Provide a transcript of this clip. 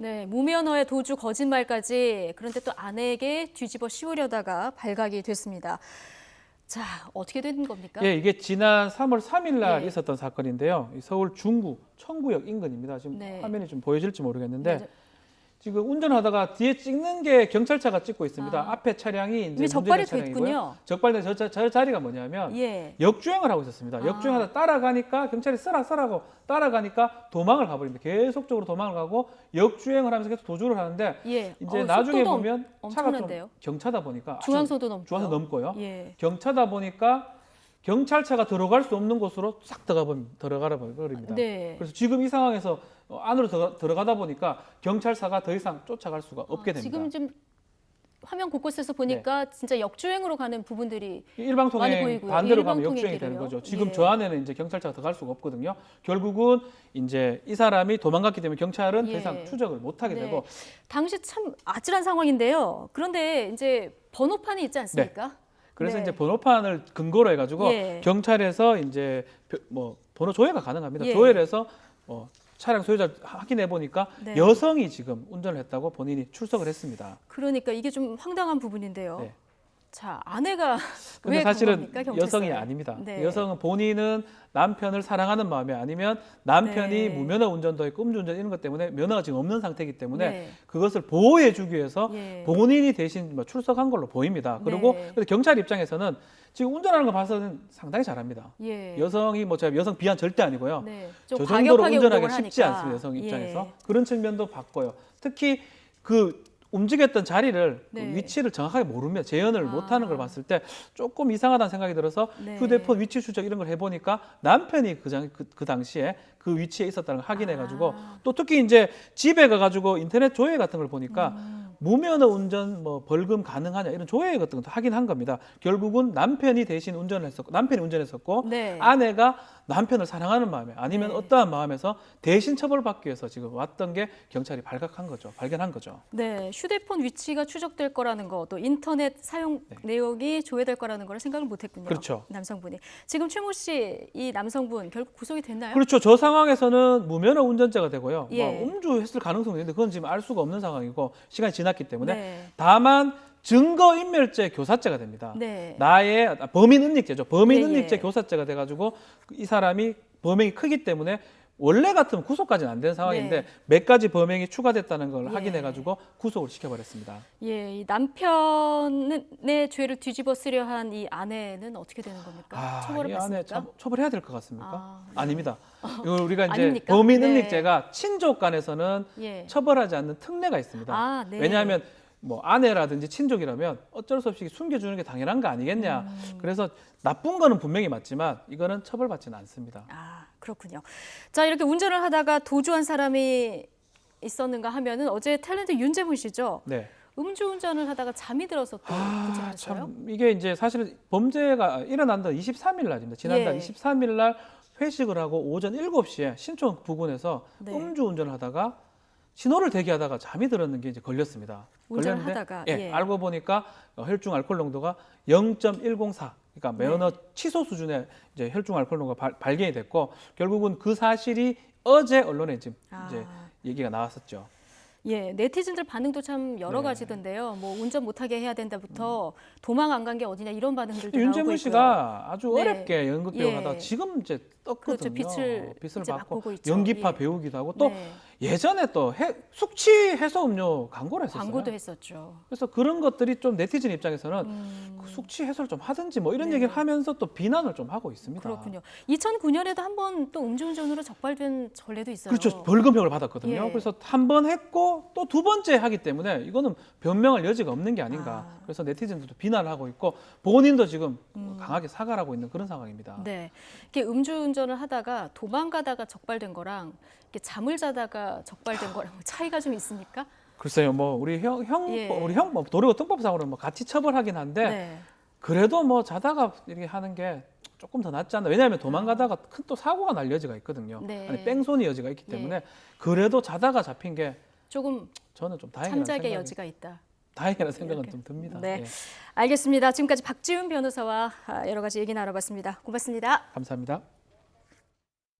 네, 무면허의 도주 거짓말까지 그런데 또 아내에게 뒤집어 씌우려다가 발각이 됐습니다. 자, 어떻게 된 겁니까? 예, 이게 지난 3월 3일 날 예. 있었던 사건인데요. 서울 중구 청구역 인근입니다. 지금 네. 화면이 좀 보여질지 모르겠는데 네. 지금 운전하다가 뒤에 찍는 게 경찰차가 찍고 있습니다. 아. 앞에 차량이 이제 이미 적발이 문제된 차량이고요. 됐군요. 적발된 저 자리가 뭐냐면 예. 역주행을 하고 있었습니다. 역주행하다 따라가니까 경찰이 쓰라고 따라가니까 도망을 가버립니다. 계속적으로 도망을 가고 역주행을 하면서 계속 도주를 하는데 예. 이제 나중에 속도도 보면 차가 좀 엄청난데요. 경차다 보니까 중앙선도 넘고요. 중앙선 넘고요. 예. 경차다 보니까 경찰차가 들어갈 수 없는 곳으로 싹 들어가 버립니다. 네. 그래서 지금 이 상황에서 안으로 들어가다 보니까 경찰차가 더 이상 쫓아갈 수가 없게 됩니다. 지금 좀 화면 곳곳에서 보니까 진짜 역주행으로 가는 부분들이 많이 일방통행 보이고요. 반대로 예, 가면 일방통행 역주행이 되는 길을요. 거죠. 지금 예. 저 안에는 이제 경찰차가 들어갈 수가 없거든요. 결국은 이제 이 사람이 도망갔기 때문에 경찰은 더 예. 이상 추적을 못 하게 네. 되고 당시 참 아찔한 상황인데요. 그런데 이제 번호판이 있지 않습니까? 그래서 네. 이제 번호판을 근거로 해가지고 예. 경찰에서 이제 뭐 번호 조회가 가능합니다. 예. 조회를 해서 차량 소유자 확인해 보니까 네. 여성이 지금 운전을 했다고 본인이 출석을 했습니다. 그러니까 이게 좀 황당한 부분인데요. 네. 자, 아내가 근데 왜 사실은 겁니까, 경찰서에? 여성이 아닙니다. 네. 여성은 본인은 남편을 사랑하는 마음이 아니면 남편이 네. 무면허 운전도 있고 음주운전 이런 것 때문에 면허가 지금 없는 상태이기 때문에 네. 그것을 보호해주기 위해서 예. 본인이 대신 출석한 걸로 보입니다. 그리고 네. 경찰 입장에서는 지금 운전하는 거 봐서는 상당히 잘합니다. 예. 여성이 제가 여성 비한 절대 아니고요. 네. 좀 저 정도로 과격하게 운전하기 운동을 쉽지 하니까. 않습니다. 여성 입장에서. 예. 그런 측면도 봤고요. 특히 그 움직였던 자리를 네. 그 위치를 정확하게 모르면 재현을 아. 못하는 걸 봤을 때 조금 이상하다는 생각이 들어서 네. 휴대폰 위치 추적 이런 걸 해보니까 남편이 그 당시에 그 위치에 있었다는 걸 확인해가지고 또 특히 이제 집에 가가지고 인터넷 조회 같은 걸 보니까 무면허 운전 벌금 가능하냐 이런 조회 같은 것도 확인한 겁니다. 결국은 남편이 대신 남편이 운전했었고 네. 아내가 남편을 사랑하는 마음에 아니면 네. 어떠한 마음에서 대신 처벌받기 위해서 지금 왔던 게 경찰이 발견한 거죠. 네, 휴대폰 위치가 추적될 거라는 거, 또 인터넷 사용 내역이 조회될 거라는 걸 생각을 못했군요. 그렇죠. 남성분이. 지금 최모 씨, 이 남성분 결국 구속이 됐나요? 그렇죠. 저 상황에서는 무면허 운전자가 되고요. 예. 음주했을 가능성이 있는데 그건 지금 알 수가 없는 상황이고 시간이 지났기 때문에 네. 다만 증거인멸죄 교사죄가 됩니다. 네. 나의 범인은닉죄죠. 범인은닉죄 예. 교사죄가 돼가지고 이 사람이 범행이 크기 때문에 원래 같으면 구속까지는 안 된 상황인데 네. 몇 가지 범행이 추가됐다는 걸 예. 확인해가지고 구속을 시켜버렸습니다. 예, 이 남편의 죄를 뒤집어 쓰려 한 이 아내는 어떻게 되는 겁니까? 처벌을 이 안에 받습니까? 처벌해야 될 것 같습니까? 아, 네. 아닙니다. 이걸 우리가 이제 아닙니까? 범인은닉죄가 친족 간에서는 예. 처벌하지 않는 특례가 있습니다. 아, 네. 왜냐하면 아내라든지 친족이라면 어쩔 수 없이 숨겨주는 게 당연한 거 아니겠냐. 그래서 나쁜 거는 분명히 맞지만 이거는 처벌받지는 않습니다. 아, 그렇군요. 자, 이렇게 운전을 하다가 도주한 사람이 있었는가 하면은 어제 탤런트 윤재문 씨죠. 네. 음주운전을 하다가 잠이 들어서 또 도주를 했어요. 참 이게 이제 사실은 범죄가 일어난 건 23일 날입니다. 지난달 예. 23일 날 회식을 하고 오전 7시에 신촌 부근에서 네. 음주운전을 하다가 신호를 대기하다가 잠이 들었는 게 이제 걸렸습니다. 운전을 걸렸는데, 하다가, 예, 예. 알고 보니까 혈중 알코올 농도가 0.104, 그러니까 면허 네. 취소 수준의 이제 혈중 알코올 농도가 발견이 됐고 결국은 그 사실이 어제 언론에 지금 이제 얘기가 나왔었죠. 예, 네티즌들 반응도 참 여러 네. 가지던데요. 뭐 운전 못하게 해야 된다부터 도망 안 간 게 어디냐 이런 반응들도 나오고 윤재문 있고요. 씨가 아주 네. 어렵게 연극 배우 예. 하다가 지금 이제 떴거든요. 그렇죠. 빛을 이제 받고 맛보고 있죠. 연기파 예. 배우기도 하고 또 네. 예전에 또 숙취 해소 음료 광고를 했었어요. 광고도 했었죠. 그래서 그런 것들이 좀 네티즌 입장에서는 그 숙취 해소를 좀 하든지 뭐 이런 네. 얘기를 하면서 또 비난을 좀 하고 있습니다. 그렇군요. 2009년에도 한 번 또 음주운전으로 적발된 전례도 있어요. 그렇죠. 벌금형을 받았거든요. 예. 그래서 한 번 했고 또 두 번째 하기 때문에 이거는 변명할 여지가 없는 게 아닌가. 그래서 네티즌들도 비난을 하고 있고 본인도 지금 강하게 사과를 하고 있는 그런 상황입니다. 네, 이렇게 음주운전을 하다가 도망가다가 적발된 거랑 이렇게 잠을 자다가 적발된 거랑 차이가 좀 있습니까? 글쎄요, 우리 우리 형 도로교통법상으로는 같이 처벌하긴 한데 네. 그래도 자다가 이렇게 하는 게 조금 더 낫지 않나. 왜냐하면 도망가다가 큰 또 사고가 날 여지가 있거든요. 네. 아니 뺑소니 여지가 있기 때문에 예. 그래도 자다가 잡힌 게 조금 저는 좀 다행이라는 참작의 생각이, 여지가 있다. 다행이라는 생각은 이렇게. 좀 듭니다. 네, 예. 알겠습니다. 지금까지 박지훈 변호사와 여러 가지 얘기 나눠봤습니다. 고맙습니다. 감사합니다.